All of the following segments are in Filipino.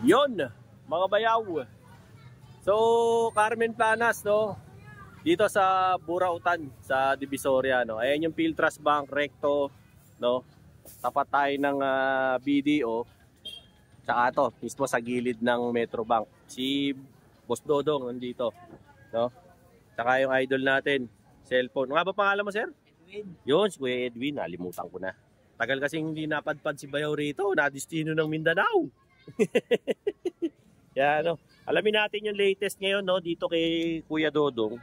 Yon, mga bayaw. So, Carmen Planas, no? Dito sa Burautan, sa Divisoria, no? Ayan yung Philtras Bank, Recto, no? Tapat tayo ng BDO. Tsaka to, mismo sa gilid ng Metro Bank. Si Boss Dodong nandito, no? Tsaka yung idol natin, cellphone. Nga ba pangalan mo, sir? Edwin. Yun, si Kuya Edwin, nalimutan ko na. Tagal kasing hindi napadpad si Bayaw rito, na-destino ng Mindanao. Yan, no? Alamin natin yung latest ngayon, no? Dito kay Kuya Dodong.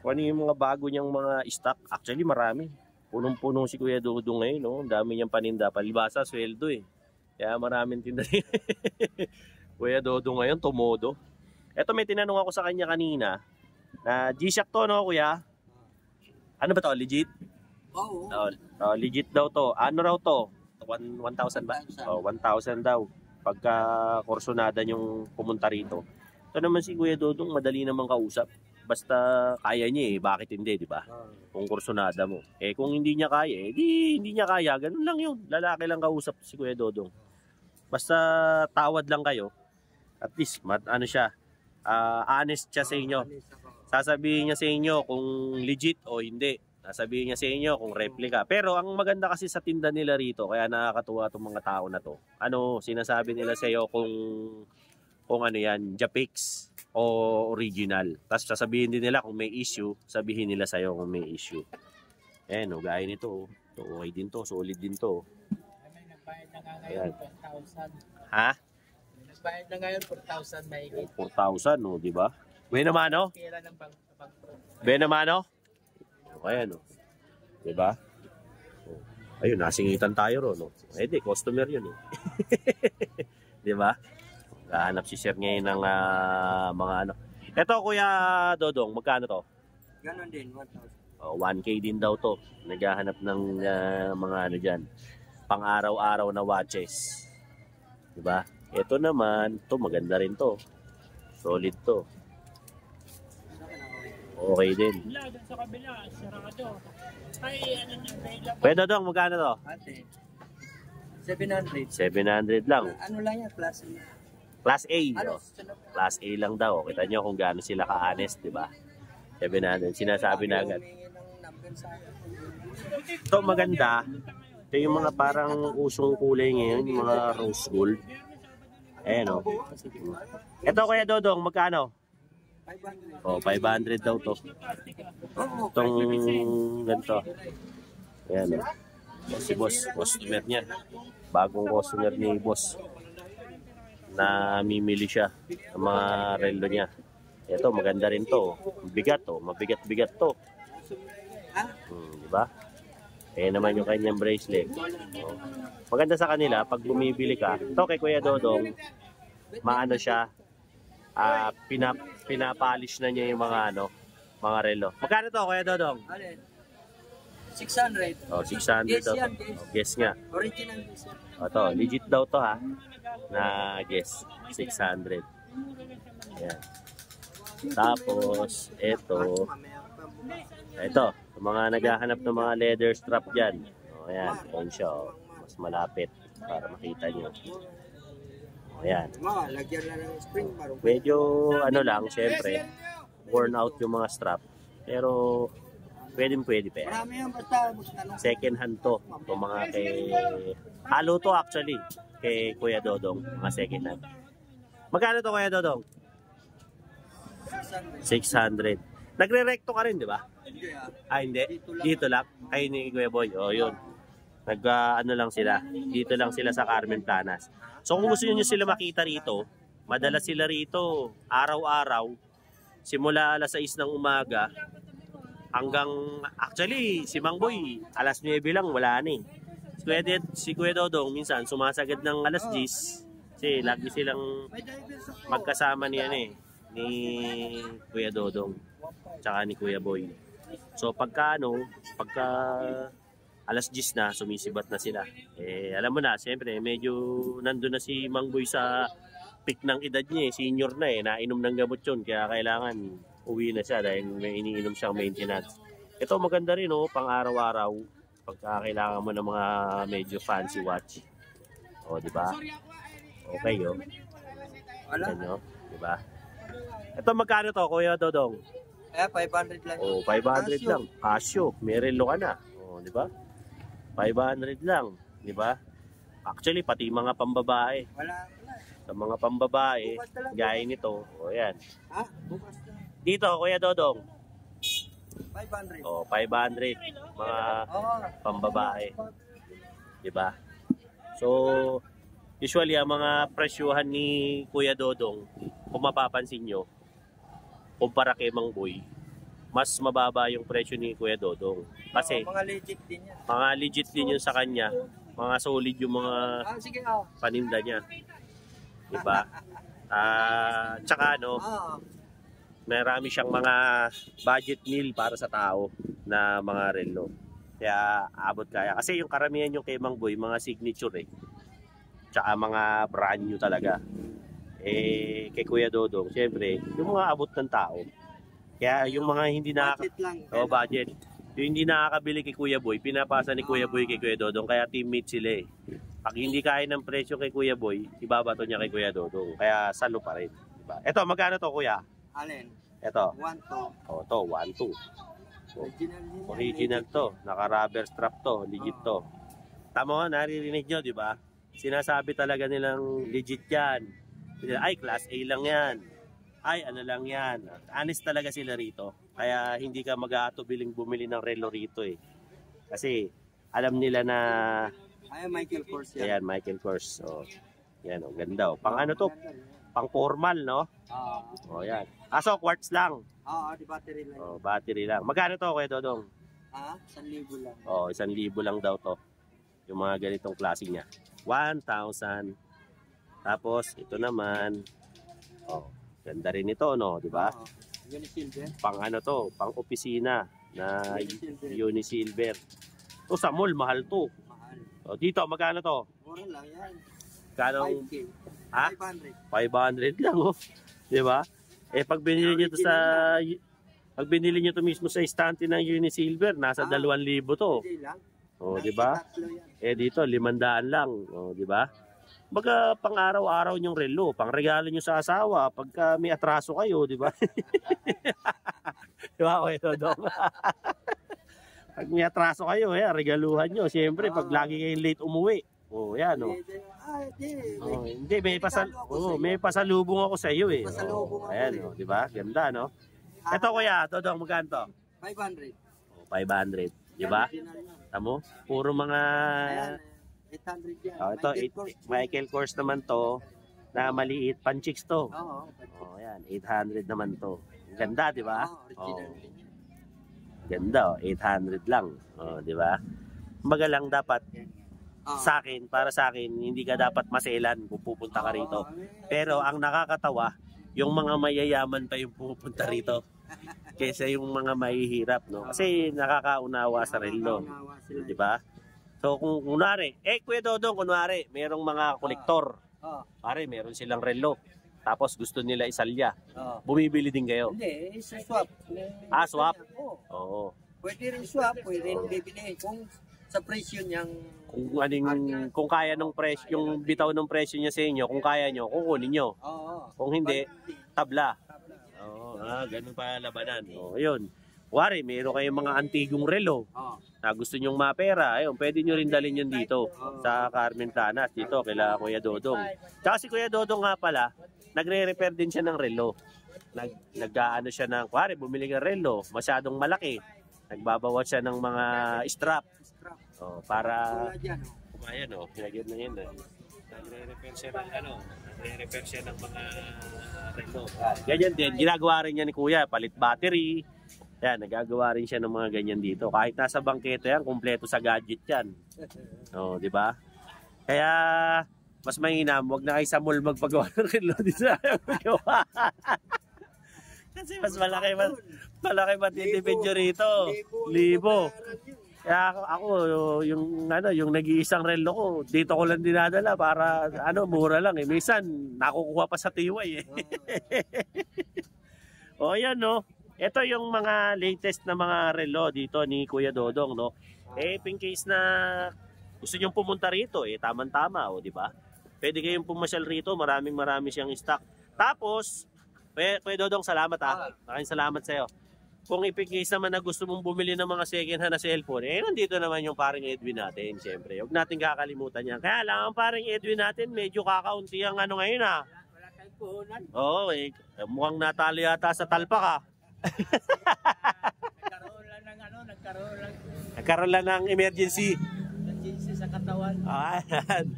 Kung ano yung mga bago niyang mga stock. Actually, marami. Punong-punong si Kuya Dodong ngayon, no? Ang dami niyang paninda. Palibasa, sweldo eh. Kaya maraming tinda. Kuya Dodong ngayon, tumodo. Eto, may tinanong ako sa kanya kanina na G-Shock to, no, Kuya? Ano ba to? Legit? Oo. Legit daw to. Ano raw to? 1,000 ba? 1,000 daw. Pagka kursonada yung pumunta rito. Ito naman si Kuya Dodong, madali namang kausap. Basta kaya niya eh, bakit hindi, di ba? Kung kursonada mo. Eh kung hindi niya kaya, eh hindi niya kaya. Ganun lang yun. Lalaki lang kausap si Kuya Dodong. Basta tawad lang kayo. At least, ano siya, honest siya sa inyo. Sasabihin niya sa inyo kung legit o hindi. Sasabihin niya sa inyo kung replica. Pero ang maganda kasi sa tinda nila rito, kaya nakakatuwa itong mga tao na to. Ano, sinasabi nila sa iyo kung ano yan, Japix o original. Tapos sasabihin din nila kung may issue, sabihin nila sa iyo kung may issue. Eh no, gaya nito. So, okay din to, solid din to. Nagbayad na nga ngayon, 4,000. Ha? Nagbayad na ngayon, 4,000 mahigit. 4,000, no, di ba? Buena mano? Pera ng bank. Buena mano? Okay, no? Di ba? Ayun, nasingitan tayo ro, no? Eh, di, customer yun, eh. Di ba? Gahanap si Sir ngayon ng mga ano. Ito, Kuya Dodong, magkano to? Ganon din, 1,000. 1K din daw to. Naghahanap ng mga ano dyan. Pang-araw-araw na watches. Diba? Ito naman, to maganda rin to. Solid to. Okay din. Sa kabila, sarado. Ay, ano yung available? Pwede Dodong, magkano to? Ate, 700. 700 lang. Ano lang yan, class A. Class A. Ano? Class A lang daw. Kita nyo kung gaano sila ka-honest, diba? 700. Sinasabi na agad. Ito maganda. Ito yung mga parang usong kulay ngayon, yung mga rose gold. Ayan o. Ito Kuya Dodong, magkano? 500. Oh, 500 daw to. Itong ganito. Ayan o. Si boss, customer niya. Bagong customer ni boss. Na mimili siya ng mga relo niya. Ito, maganda rin to. Bigat to. Mabigat-bigat to. Diba? Eh naman yung kanyang bracelet. Oh. Maganda sa kanila, pag bumibili ka, ito kay Kuya Dodong, maano siya, pinapolish na niya yung mga mga relo. Magkano to, Kuya Dodong? 600. Oh, 600 daw to. Oh, guess nga. Original guess yan. O to, legit daw to ha. Na guess, 600. Ayan. Tapos, ito, mga naghahanap ng mga leather strap dyan. O, ayan, ayan siya. O. Mas malapit para makita nyo. O, ayan. Lagyan na ng spring bar. Medyo, ano lang, syempre, worn out yung mga strap. Pero, pwede pa yan. Marami yan basta. Second hand to. Itong mga kay... Halo to actually. Kay Kuya Dodong. Mga second hand. Magkano to Kuya Dodong? 600. Nagre-recto ka rin, di ba? Hindi. Dito lang. Ay, ni Kuya Boy. O, yun. Ano lang sila. Dito lang sila sa Carmen Planas. So, kung gusto niyo sila makita rito, madalas sila rito araw-araw. Simula alas 6 ng umaga hanggang, actually, si Mang Boy, alas 9 lang, wala na eh. Si Kuya Dodong, minsan, sumasagad ng alas 10. Kasi lagi silang magkasama niyan eh. Ni Kuya Dodong tsaka ni Kuya Boy. So pagka alas 10 na, sumisibat na sila. Eh alam mo na, siyempre medyo nandun na si Mang Boy sa peak ng edad niya eh. Senior na eh, nainom ng gamot yun. Kaya kailangan uwi na siya dahil may iniinom siyang maintenance. Ito maganda rin oh, pang araw-araw. Pagka kailangan mo ng mga medyo fancy watch. O, di ba? Okay, oh. Wala. Ganyo, di ba? Ito magkano to, Kuya Dodong? 500 lang. Oh, 500 Casio. lang. Casio, may relo ka na. Oh, di ba? 500 lang, di ba? Actually, pati mga pambabae. Wala. Sa mga pambabae, Bukas talaga. gaya nito. O, yan. Ha? Bukas na. Dito, Kuya Dodong. 500. O, 500. Mga Oo. pambabae. Di ba? So, usually, ang mga presyuhan ni Kuya Dodong, kung mapapansin nyo, kumpara kay Mang Boy, mas mababa yung presyo ni Kuya Dodong. Kasi, Oo, mga legit din yan. mga legit din yun sa kanya. Mga solid yung mga Sige, paninda niya. Diba? Tsaka ano, marami siyang mga budget meal para sa tao na mga relo. Kaya abot kaya. Kasi yung karamihan yung kay Mang Boy, mga signature eh. Tsaka mga brand new talaga. Eh, kay Kuya Dodong, syempre, yung mga abot ng tao. Kaya yung mga hindi Budget lang. budget. Yung hindi nakakabili kay Kuya Boy, pinapasa ni Kuya Boy kay Kuya Dodong, kaya teammate sila eh. Pag hindi kaya ng presyo kay Kuya Boy, ibabato niya kay Kuya Dodong. Kaya salo pa rin. Diba? Ito, magkano to, Kuya? Alin? Ito. 1 to. O, to, 1, 2. Original din yan. Original to. Naka-rubber strap to. Legit to. Tama nga, naririnig nyo, di ba? Sinasabi talaga nilang legit yan. Ay, class A lang yan. Ay, ano lang yan. Honest talaga sila rito. Kaya hindi ka mag-aatubiling bumili ng relo rito eh. Kasi alam nila na Ay, Michael Kors yan. ayan, Michael Kors. So, yan, oh, ganda. Oh. Pang ano to? Pang formal, no? O, yan. So, quartz lang. Di battery lang. O, battery lang. Magkano to, Kuya Dodong? 1,000 lang. O, 1,000 lang daw to. Yung mga ganitong klase niya. 1,000. Tapos, ito naman. O, ganda rin ito, no? Diba? Unisilver. Pang ano to? Pang opisina na Unisilver. Unisilver. To sa mall, mahal to. Mahal. O, dito, magkano to? Mura lang yan. Kano? 5K. Ha? 500. 500 lang, oh. Di ba? Eh, pag binili nyo to pag binili nyo to mismo sa istante ng Unisilver, nasa 2,000 to. Hindi lang. O, di ba? Tatlo yan. Eh, dito, 500 lang. O, di ba? Baga, pang araw-araw nyong relo, pang regalo nyo sa asawa, pagka may atraso kayo, di ba? Di ba, Kuya Dodong? Pag may atraso kayo, regaluhan nyo. Siyempre, pag lagi kayong late umuwi. O, yan, o. Hindi, may pasalubong ako sa iyo eh. Pasalubong ako Ayan, eh. di ba? Ganda, no? Ito, Kuya, Dodong, magkano to? 500. 500, di ba? Tamo? Puro mga... Ayan, 800 yan. Ito, Michael Kors naman to, na maliit, pan-chicks to. Oo. Ayan, 800 naman to. Ganda, di ba? Original din yan. Ganda, 800 lang. Di ba? Kumbaga lang dapat sa akin, para sa akin, hindi ka dapat maselan kung pupunta ka rito. Pero ang nakakatawa, yung mga mayayaman pa yung pupunta rito kaysa yung mga mahihirap, no? Kasi nakakaunawa sa relo, di ba? So kung kunwari, Kuya Dodong, kunwari, merong mga kolektor. Pare, meron silang relo. Tapos gusto nila isalya. Bumibili din kayo. Hindi, swap. Swap? Oo. Pwede rin swap, pwede rin bibili. Kung sa presyo niyang... Kung kaya ng presyo, yung bitaw ng presyo niya sa inyo, kung kaya nyo, kukunin nyo. Kung hindi, tabla. Ganun pa labanan. Yun. Kuwari, meron kayong mga antigong relo na gusto nyong mapera, ayun, pwede nyo rin dalhin yun dito sa Carmen Planas, dito kila Kuya Dodong. Tsaka si Kuya Dodong nga pala, nagre-repair din siya ng relo. Nag-ano siya ng, kuwari, bumili ng relo, masyadong malaki. Nagbabawas siya ng mga strap. Para kumayan, pinagyan na yan. Nagre-repair siya ng nagre-repair siya ng mga relo. Ganyan din, ginagawa rin niya ni Kuya, palit battery. Yan, nagagawa rin siya ng mga ganyan dito. Kahit nasa bangketo yan, kumpleto sa gadget yan. Di ba? Kaya, mas mainam, wag na kayo sa mall magpagawa ng relo dito sa magawa. Kasi mas malaki matitipid nyo rito. Libo. Kaya ako, yung nag-iisang relo ko, dito ko lang dinadala para, mura lang eh. Minsan, nakukuha pa sa tiway eh. Yan, no? Ito yung mga latest na mga relo dito ni Kuya Dodong, no? In case na gusto nyong pumunta rito, tamang-tama, di ba? Pwede kayong pumasyal rito, marami siyang stock. Tapos, Kuya Dodong, salamat ha. Maraming salamat sa'yo. Kung ipikis naman na gusto mong bumili ng mga second hand na cellphone, nandito naman yung paring Edwin natin, siyempre. Huwag natin kakalimutan yan. Kaya lang, ang paring Edwin natin, medyo kakaunti ang ano ngayon ha. Wala tayong puhunan. Oo, mukhang natalo yata sa talpak ha. Nagkaroon lang ng emergency. Emergency sa katawan. Ayan.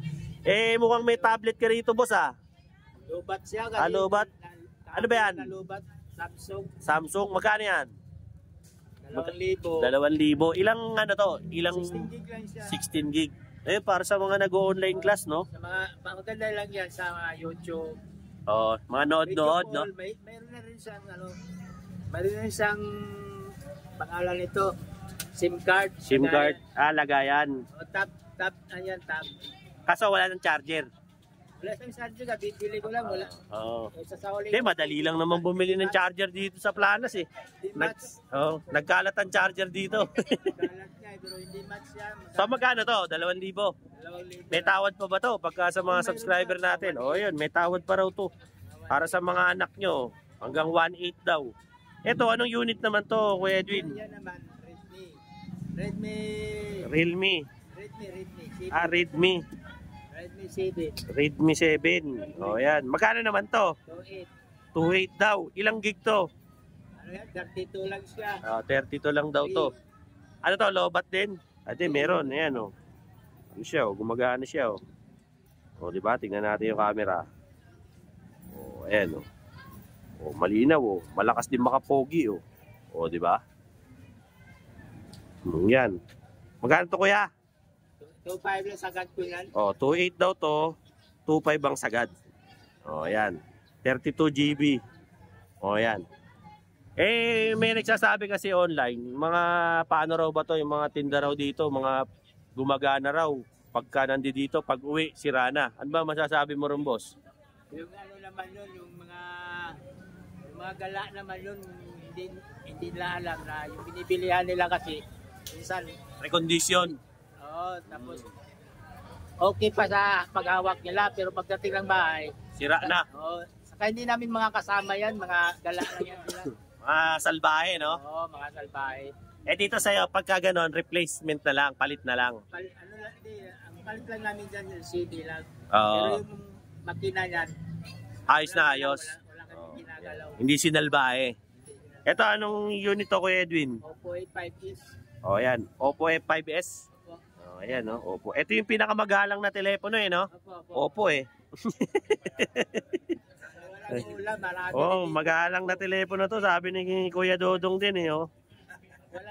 Mukhang may tablet ka rito, boss ha. Lubat siya. Lubat? Ano ba yan? Lubat. Samsung, magkano yan? 2,000. 2,000. Ilang ano to? Ilang 16 gig lang siya. 16 gig. Para sa mga nag-online class, no? Sa mga maganda lang yan sa YouTube. Oh, mga nood-nood, no? Mayroon na rin siyang mayroon na rin siyang pangalan nito, SIM card. SIM card, lagayan. Tab, ayan, tab. Kaso wala ng charger. Wala siyang charger ka, bibili ko lang, wala. Oo. Hindi, madali lang naman bumili ng charger dito sa Planas eh. Nagkalat ang charger dito. Nagkalat niya, pero hindi match yan. So magkano to? 2,000. May tawad pa ba to pagka sa mga subscriber natin? Yun, may tawad pa raw to. Para sa mga anak nyo, hanggang 1.8 daw. Ito, anong unit naman to, Kuya Edwin? Yan naman, Redmi. Realme. Redmi. Redmi 7. Redmi 7. Yan. Magkano naman to? 2.8 daw. Ilang gig to? Ano yan? 32 lang siya. 32 lang daw to. Ano to? Lobat din? Meron. Ayan o. Ano siya o? Gumagana siya o. Diba? Tingnan natin yung camera. Ayan o. Malinaw o. Malakas din makapogi o. Diba? Yan. Magkano to, kuya? 2.5 lang sagad ko yan. 2.8 daw to. 2.5 ang sagad. Ayan. 32 GB. Ayan. May nagsasabi kasi online, mga paano raw ba to, yung mga tinda raw dito, mga gumagana raw. Pagka nandito, pag uwi, sira na. Ano ba masasabi mo rin, boss? Yung ano naman yun, yung mga gala naman yun, hindi nila alam na yung binibilihan nila kasi, minsan, recondition. Tapos, okay pa sa paghawak nila, pero pagdating ng bahay, sira na. Saka hindi namin mga kasama yan, mga gala lang yan nila. Mga salbahe, no? Mga salbahe. Dito sa'yo, pagka ganon, replacement na lang, palit na lang. Ang palit lang namin dyan, yung CD lang. Pero yung makina yan, ayos na ayos. Wala kami ginagalaw. Hindi sinalbahe. Ito, anong unit to, Kuya Edwin? Oppo A5s. Yan. Oppo A5s. Ayan, no? Oppo. Ito yung pinakamagalang na telepono, no? Oppo, magalang na telepono to. Sabi ni Kuya Dodong din,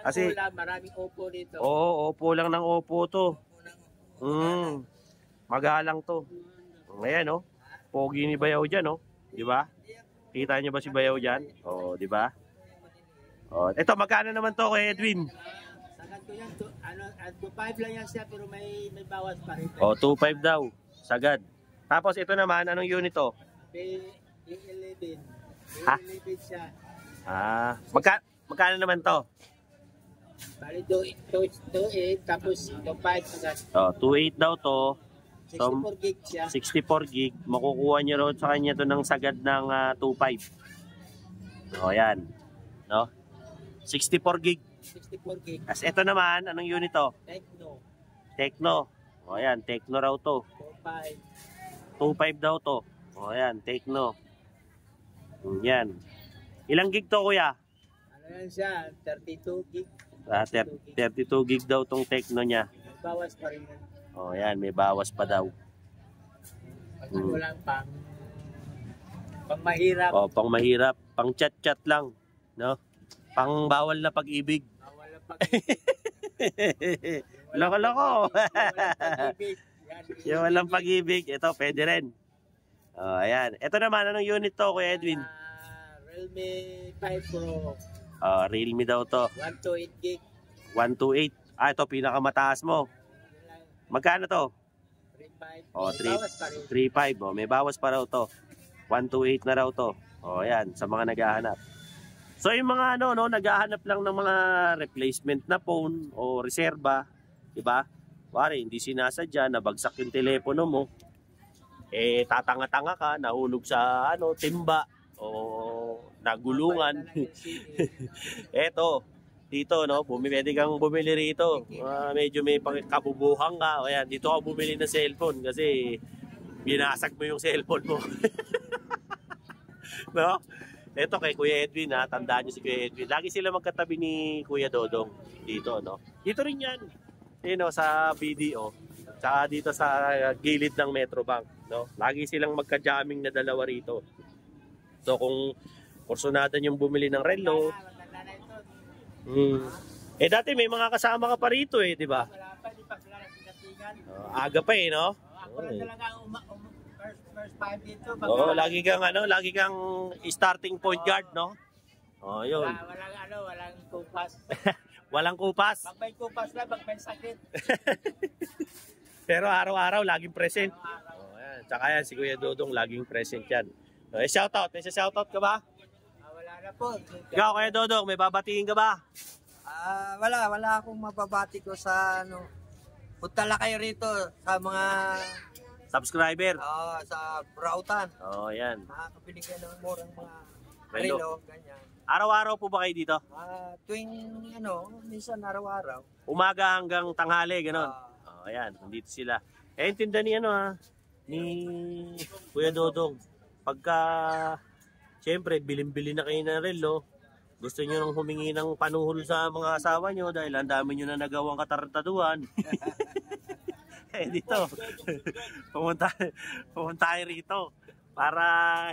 Kasi maraming Oppo dito. Oppo lang ng Oppo to. Magalang to. Ayan, no? Pogi ni Bayaw dyan, no? Di ba? Kita nyo ba si Bayaw dyan? Di ba? Ito, magkano naman to, Kuya Edwin? Sagad ko yan, 2.5 lang yan siya, pero may bawas pa rin. 2.5 daw. Sagad. Tapos ito naman, anong unit to? A11. A11 siya. Magkano naman to? Bali, 2.8, tapos 2.5 agad. 2.8 daw to. 64 gig siya. 64 gig. Makukuha nyo rin sa kanya to ng sagad ng 2.5. Yan. No? 64 gig. 64 gig. As ito naman, anong unit to? Tecno. Yan, Tecno raw to. 2.5 daw to. Yan, Tecno. Yan. Ilang gig to, kuya? Ano yan siya? 32 gig. 32 gig daw tong Tecno niya. May bawas pa rin yan. Yan, may bawas pa daw. Walang pang mahirap. Pang mahirap. Pang chat-chat lang. No? Pang bawal na pag-ibig. Bawal na pag-ibig. Loko-loko. Yung walang pag-ibig. Ito, pwede rin. Ayan. Ito naman, anong unit to, Kuya Edwin? Realme 5 Pro. Realme daw to. 128 gig. 128. Ito, pinakamataas mo. Magkano to? 3.5. 3.5. May bawas pa raw to. 128 na raw to. Ayan, sa mga naghahanap. So yung mga naghahanap lang ng mga replacement na phone o reserba, 'di ba? Pare, hindi sinasadya, nabagsak yung telepono mo. tatanga-tanga ka, nahulog sa timba o nagulungan. Eto, dito pwede kang bumili rito. Medyo may kabubuhang ka. O yan, dito ka bumili ng cellphone kasi binasag mo yung cellphone mo. No? Eto kay Kuya Edwin, tandaan niyo si Kuya Edwin. Lagi sila magkatabi ni Kuya Dodong dito, Dito rin yan. Sa BDO. Tsaka dito sa gilid ng Metrobank, Lagi silang magka-jamming na dalawa rito. So kung kursunadan yung bumili ng relo, dati may mga kasama ka pa rito di ba? Wala pa, di pa sila nagsigatingan. Aga pa no? Ako lang talaga first time dito. Lagi kang starting point guard, yun. Walang kupas. Walang kupas. Pag may kupas lang, pag may sakit. Pero araw-araw laging present. Ayan. Tsaka yan, si Kuya Dodong laging present yan. Shoutout, may shoutout ka ba? Wala na po. Ikaw, Kuya Dodong, may babatiin ka ba? Wala akong mababati ko sa punta lang kayo rito sa mga Subscriber. sa Burautan. Yan. Nakakabili kayo ng murang mga Relo. relo, ganyan. Araw-araw po ba kayo dito? Tuwing minsan araw-araw. Umaga hanggang tanghali, gano'n. Ayan, nandito sila. Tinda ni ni Kuya Dodong. Pagka, siyempre, bilin-bili na kayo ng relo, gusto nyo nang humingi ng panuhol sa mga asawa nyo dahil ang dami nyo na nagawang katartaduhan. Dito, pumunta kayo rito para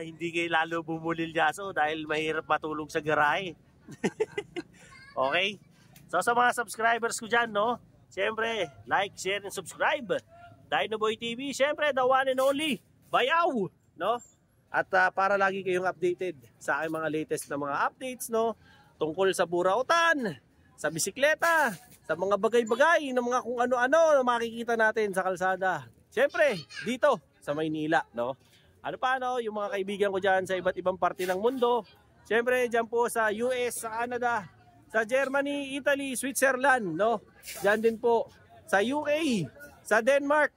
hindi kayo lalo bumulilyaso dahil mahirap matulog sa garahe. Okay? So sa mga subscribers ko dyan, siyempre, like, share, and subscribe. Dinoboy TV, siyempre, the one and only, Bayaw, At para lagi kayong updated sa aking mga latest na mga updates, tungkol sa burautan, sa bisikleta, sa mga bagay-bagay, na mga kung ano-ano na makikita natin sa kalsada. Siyempre, dito sa Maynila, Ano pa, yung mga kaibigan ko dyan sa iba't ibang parte ng mundo. Siyempre, dyan po sa US, sa Canada, sa Germany, Italy, Switzerland, Dyan din po sa UK, sa Denmark,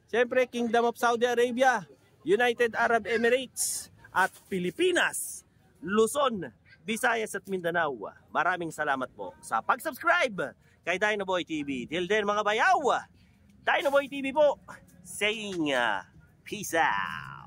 Siyempre, Kingdom of Saudi Arabia, United Arab Emirates, at Pilipinas, Luzon, Visayas at Mindanao. Maraming salamat po sa pag-subscribe kay Dinoboy TV. Till then mga bayaw, Dinoboy TV po saying peace out.